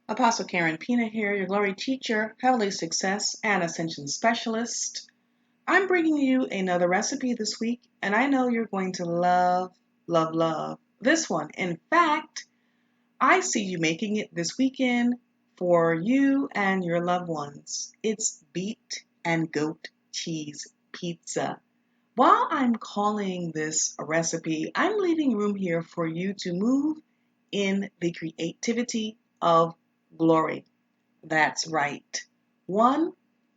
Apostle Karen Pina here, your glory teacher, heavenly success, and ascension specialist. I'm bringing you another recipe this week, and I know you're going to love this one. In fact, I see you making it this weekend for you and your loved ones. It's Beet and Goat Cheese Pizza. While I'm calling this a recipe, I'm leaving room here for you to move in the creativity of glory. That's right. One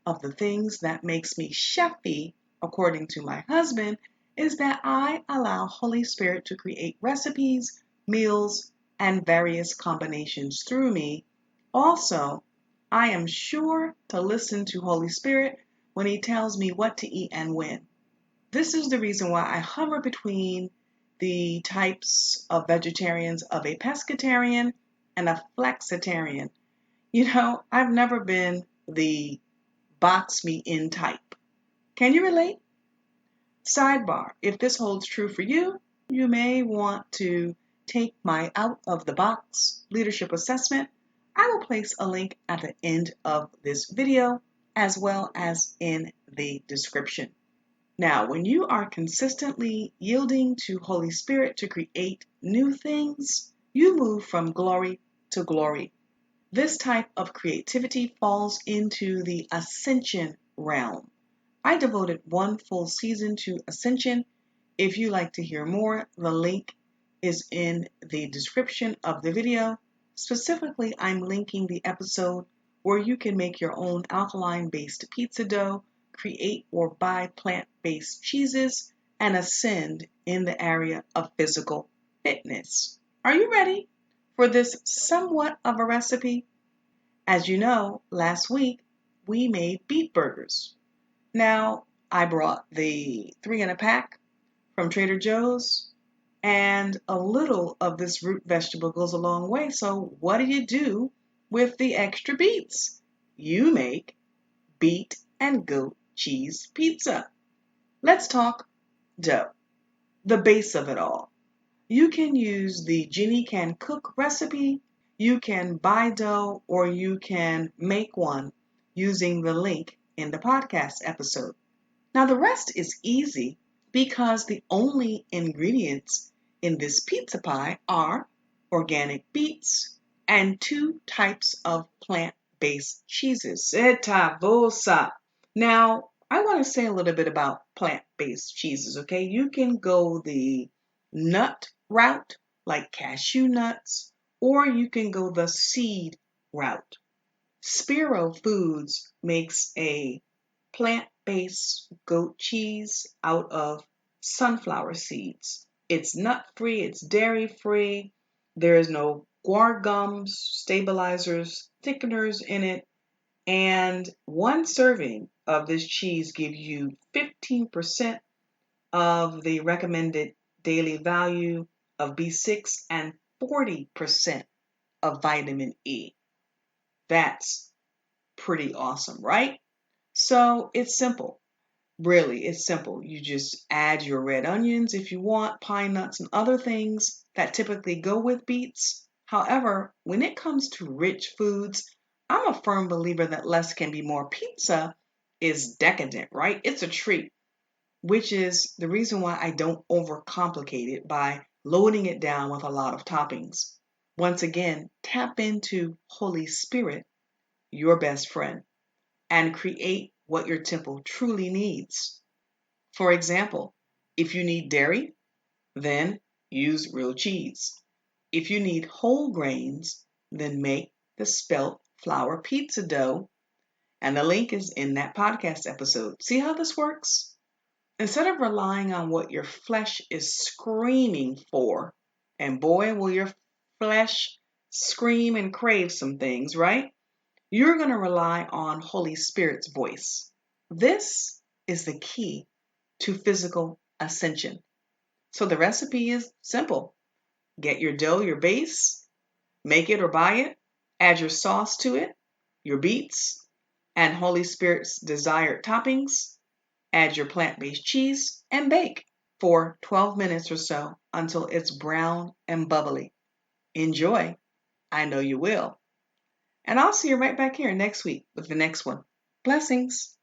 of the things that makes me chefy, according to my husband, is that I allow Holy Spirit to create recipes, meals, and various combinations through me. Also, I am sure to listen to Holy Spirit when He tells me what to eat and when. This is the reason why I hover between the types of vegetarians of a pescatarian and a flexitarian. I've never been the box me in type. Can you relate? Sidebar, if this holds true for you, you may want to take my out of the box leadership assessment. I will place a link at the end of this video as well as in the description. Now, when you are consistently yielding to Holy Spirit to create new things, you move from glory to glory. This type of creativity falls into the ascension realm. I devoted one full season to ascension. If you like to hear more, the link is in the description of the video. Specifically, I'm linking the episode where you can make your own alkaline-based pizza dough, create or buy plant-based cheeses, and ascend in the area of physical fitness. Are you ready for this somewhat of a recipe? As you know, last week we made beet burgers. Now, I brought the 3 in a pack from Trader Joe's, and a little of this root vegetable goes a long way. So what do you do with the extra beets? You make beet and goat cheese pizza. Let's talk dough, the base of it all. You can use the Ginny Can Cook recipe, you can buy dough, or you can make one using the link in the podcast episode. Now the rest is easy because the only ingredients in this pizza pie are organic beets and 2 types of plant-based cheeses. Now, I want to say a little bit about plant-based cheeses, okay? You can go the nut route, like cashew nuts, or you can go the seed route. Spiro Foods makes a plant-based goat cheese out of sunflower seeds. It's nut-free, it's dairy-free, there is no guar gums, stabilizers, thickeners in it, and one serving of this cheese gives you 15% of the recommended daily value of B6 and 40% of vitamin E. That's pretty awesome, right? So it's simple. Really, it's simple. You just add your red onions if you want, pine nuts, and other things that typically go with beets. However, when it comes to rich foods, I'm a firm believer that less can be more. Pizza is decadent, right? It's a treat, which is the reason why I don't overcomplicate it by loading it down with a lot of toppings. Once again, tap into Holy Spirit, your best friend, and create what your temple truly needs. For example, if you need dairy, then use real cheese. If you need whole grains, then make the spelt flour pizza dough, and the link is in that podcast episode. See how this works? Instead of relying on what your flesh is screaming for, and boy, will your flesh scream and crave some things, right? You're going to rely on Holy Spirit's voice. This is the key to physical ascension. So the recipe is simple. Get your dough, your base, make it or buy it, add your sauce to it, your beets, and Holy Spirit's desired toppings, add your plant-based cheese, and bake for 12 minutes or so until it's brown and bubbly. Enjoy. I know you will. And I'll see you right back here next week with the next one. Blessings.